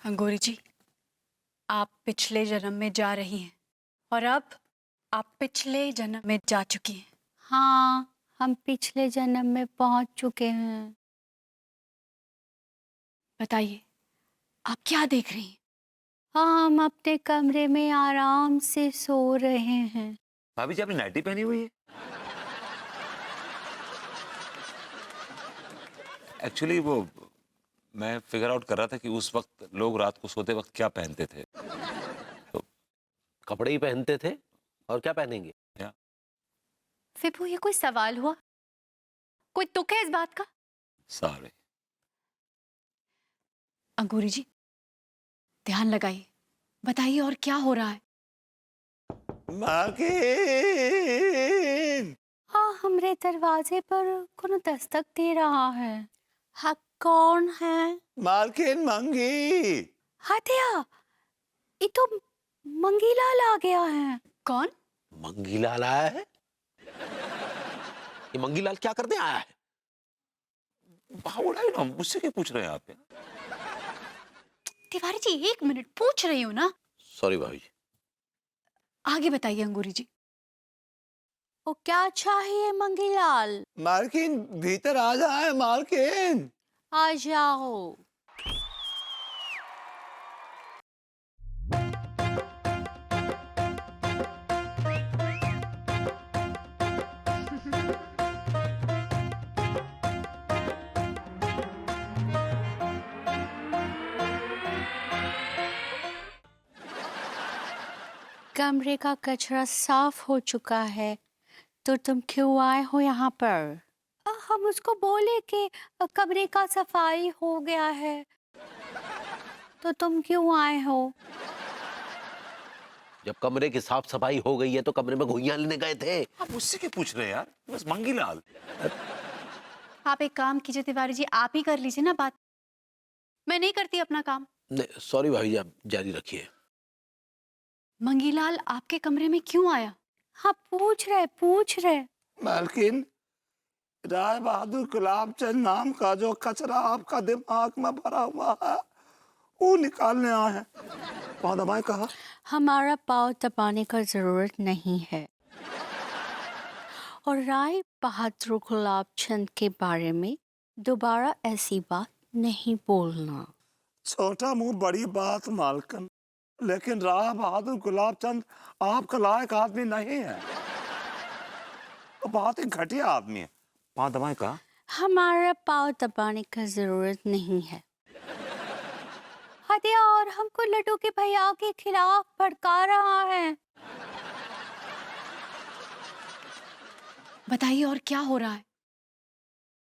अंगूरी जी, आप पिछले जन्म में जा रही हैं और अब आप पिछले जन्म में जा चुकी हैं। हाँ, हम पिछले जन्म में पहुंच चुके हैं। बताइए, आप क्या देख रही हैं? हाँ, हम अपने कमरे में आराम से सो रहे हैं। भाभी जी, आपने नाइटी पहनी हुई है? एक्चुअली वो मैं फिगर आउट कर रहा था कि उस वक्त लोग रात को सोते वक्त क्या पहनते थे। तो कपड़े ही पहनते थे और क्या पहनेंगे। या विभू, ये कोई सवाल हुआ? कोई तुक है इस बात का? सॉरी। अंगूरी जी, ध्यान लगाइए, बताइए और क्या हो रहा है? मालकिन, हाँ, हमरे दरवाजे पर कौन दस्तक दे रहा है। हाँ, कौन है? मालकिन मंगी। हटिया, ये तो मंगीलाल आ गया है। कौन? मंगीलाल आया है? ये मंगीलाल क्या करने आया है? भावड़ा ना, मुझसे क्यों पूछ रहे हैं आप? तिवारी जी, 1 मिनट, पूछ रही हूँ ना। सॉरी भाभी जी। आगे बताइए अंगूरी जी। वो क्या चाहिए मंगीलाल? मालकिन भीतर आ जाए मालकिन। आ जाओ। कमरे का कचरा साफ हो चुका है, तो तुम क्यों आए हो यहाँ पर? हम उसको बोले कि कमरे का सफाई हो गया है, तो तुम क्यों आए हो? जब कमरे की साफ सफाई हो गई है तो कमरे में घुइयां लेने गए थे। आप मुझसे क्यों पूछ रहे हैं यार? बस मंगीलाल। आप एक काम कीजिए तिवारी जी, आप ही कर लीजिए ना बात। मैं नहीं करती अपना काम। नहीं सॉरी भाभी जी, आप जारी रखिए। मंगीलाल आपके कमरे में क्यों आया? हाँ, पूछ रहे। मालकिन, राय बहादुर गुलाब चंद नाम का जो कचरा आपका दिमाग में भरा हुआ है वो निकालने आए हैं। पाँव दबाएं कहा। हमारा पाँव दबाने का जरूरत नहीं है, और राय बहादुर गुलाब चंद के बारे में दोबारा ऐसी बात नहीं बोलना। छोटा मुंह बड़ी बात मालकिन, लेकिन राय बहादुर गुलाब चंद आपका लायक आदमी नहीं है। वो बहुत ही घटिया आदमी है। पाँव दबाएं कहा। हमारा पाँव दबाने का जरूरत नहीं है। हदिया और हमको लड्डू के भैया के खिलाफ भड़का रहा है। बताइए और क्या हो रहा है?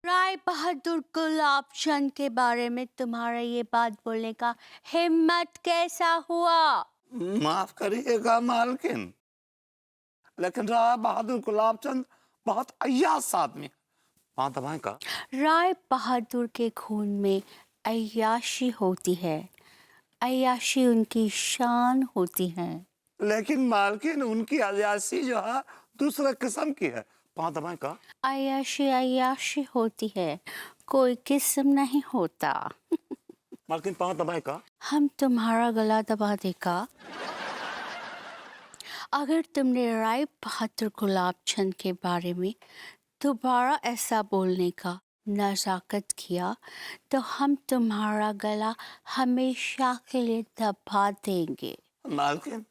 राय बहादुर गुलाब चंद के बारे में तुम्हारा ये बात बोलने का हिम्मत कैसा हुआ? माफ करिएगा मालकिन, लेकिन राय बहादुर गुलाब चंद बहुत अय्याश आदमी है। पाँव दबाएं कहा। राय बहादुर के खून में अय्याशी होती है, अय्याशी उनकी शान होती है। लेकिन मालकिन, उनकी अय्याशी जो है दूसरे किस्म की है। पाँव दबाएं कहा। अय्याशी अय्याशी होती है, कोई किस्म नहीं होता। मालकिन पाँव दबाएं कहा। हम तुम्हारा गला दबा देगा अगर तुमने राय बहादुर गुलाब चंद के बारे में दोबारा ऐसा बोलने का नजाकत किया, तो हम तुम्हारा गला हमेशा के लिए दबा देंगे। मालकिन,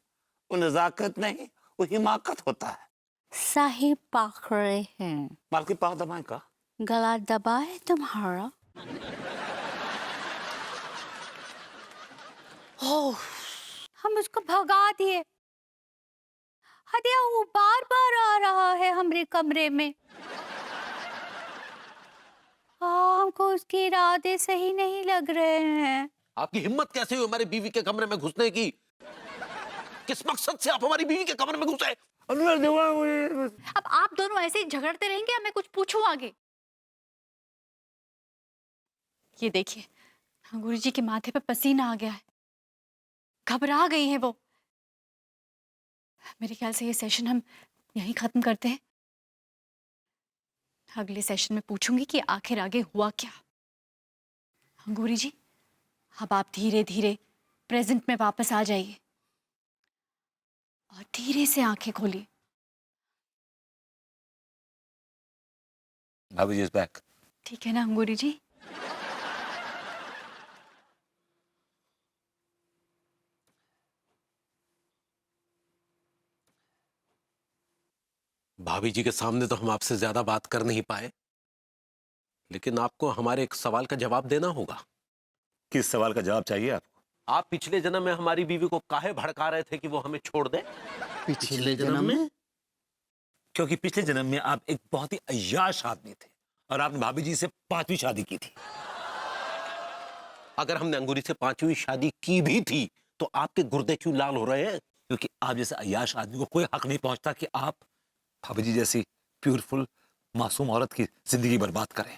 वो नजाकत नहीं, वो हिमाकत होता है। सही पकड़े हैं। मालकिन पाँव दबाएं कहा। गला दबा है तुम्हारा। हम उसको भगा दिए। हदिया, वो बार बार आ रहा है हमरे कमरे में। हाँ, हमको उसके इरादे सही नहीं लग रहे हैं। आपकी हिम्मत कैसे हुई हमारी बीवी के कमरे में घुसने की? किस मकसद से आप हमारी बीवी के कमरे में घुसे? अब आप दोनों ऐसे ही झगड़ते रहेंगे या मैं कुछ पूछूं आगे? ये देखिए, अंगूरी जी के माथे पे पसीना आ गया है, घबरा गई है वो। मेरे ख्याल से ये सेशन हम यहीं खत्म करते हैं। अगले सेशन में पूछूंगी कि आखिर आगे हुआ क्या। अंगूरी जी, अब आप धीरे धीरे प्रेजेंट में वापस आ जाइए और धीरे से आंखें खोलिए। भाभी जी इज बैक। ठीक है ना अंगूरी जी? भाभी जी के सामने तो हम आपसे ज्यादा बात कर नहीं पाए, लेकिन आपको हमारे एक सवाल का जवाब देना होगा। किस सवाल का जवाब चाहिए आपको? आप पिछले जन्म में हमारी बीवी को काहे भड़का रहे थे कि वो हमें छोड़ दे? पिछले जन्म में? क्योंकि पिछले जन्म में आप एक बहुत ही अय्याश आदमी थे और आपने भाभी जी से 5वीं शादी की थी। अगर हमने अंगूरी से 5वीं शादी की भी थी तो आपके गुर्दे क्यों लाल हो रहे हैं? क्योंकि आप जैसे अय्याश आदमी को कोई हक नहीं पहुंचता कि आप भाभी जी जैसी प्यूरफुल मासूम औरत की जिंदगी बर्बाद करें।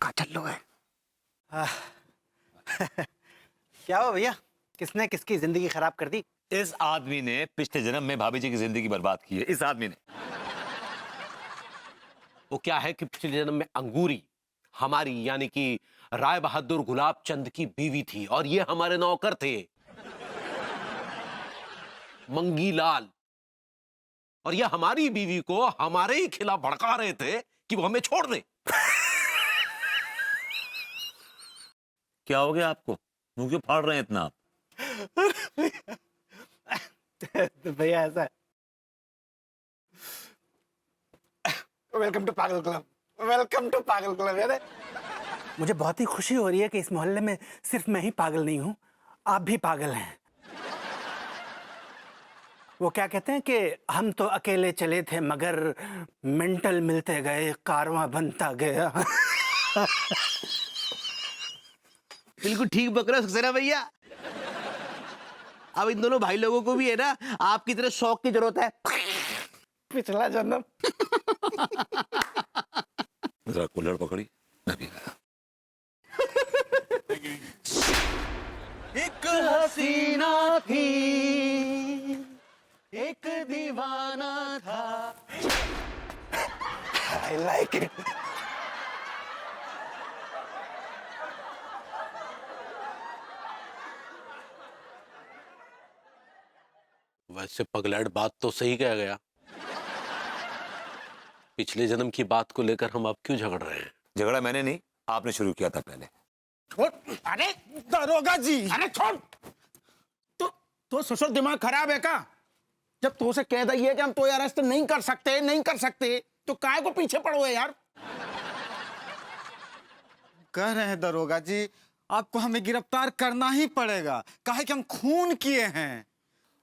कहाँ चल लो है? क्या हुआ भैया, किसने किसकी जिंदगी खराब कर दी? इस आदमी ने पिछले जन्म में भाभी जी की जिंदगी बर्बाद की है। इस आदमी ने। वो क्या है कि पिछले जन्म में अंगूरी हमारी यानी कि राय बहादुर गुलाब चंद की बीवी थी और ये हमारे नौकर थे मंगी लाल, और ये हमारी बीवी को हमारे ही खिलाफ भड़का रहे थे कि वो हमें छोड़ दे। क्या हो गया आपको? मुंह क्यों फाड़ रहे हैं इतना आप? तो भैया ऐसा है। वेलकम टू पागल क्लब, वेलकम टू पागल क्लब। यार मुझे बहुत ही खुशी हो रही है कि इस मोहल्ले में सिर्फ मैं ही पागल नहीं हूं, आप भी पागल हैं। वो क्या कहते हैं कि हम तो अकेले चले थे मगर मेंटल मिलते गए, कारवां बनता गया। बिल्कुल ठीक बक रहे हो सक्सेना भैया। अब इन दोनों भाई लोगों को भी है ना आपकी तरह शौक की जरूरत है। पिछला जन्म। जरा कुल्हड़ पकड़ी, मैं भी गया। एक हसीना थी, एक दीवाना था। I like it. वैसे पगलैट बात तो सही कह गया। पिछले जन्म की बात को लेकर हम अब क्यों झगड़ रहे हैं? झगड़ा मैंने नहीं, आपने शुरू किया था पहले। छोड़, अरे दरोगा जी, अरे छोड़। तो ससुर दिमाग खराब है का? जब तो उसे कह दिया कि हम तो अरेस्ट नहीं कर सकते, नहीं कर सकते, तो काहे को पीछे पड़ो है यार? कह रहे हैं दरोगा जी, आपको हमें गिरफ्तार करना ही पड़ेगा, काहे कि हम खून किए हैं।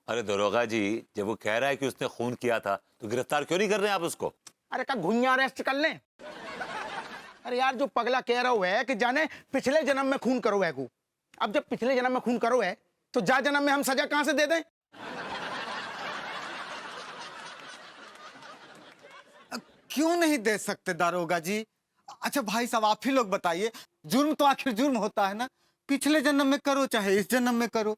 अरे दरोगा जी, जब वो कह रहा है कि उसने खून किया था तो गिरफ्तार क्यों नहीं कर रहे हैं आप उसको? अरे का घुइयां अरेस्ट कर लें? अरे यार जो पगला कह रहा है कि जाने पिछले जन्म में खून करो है को। अब जब पिछले जन्म में खून करो है तो जा जन्म में हम सजा कहां से दे दें? क्यों नहीं दे सकते दारोगा जी? अच्छा भाई साहब, आप ही लोग बताइए, जुर्म तो आखिर जुर्म होता है ना, पिछले जन्म में करो चाहे इस जन्म में करो।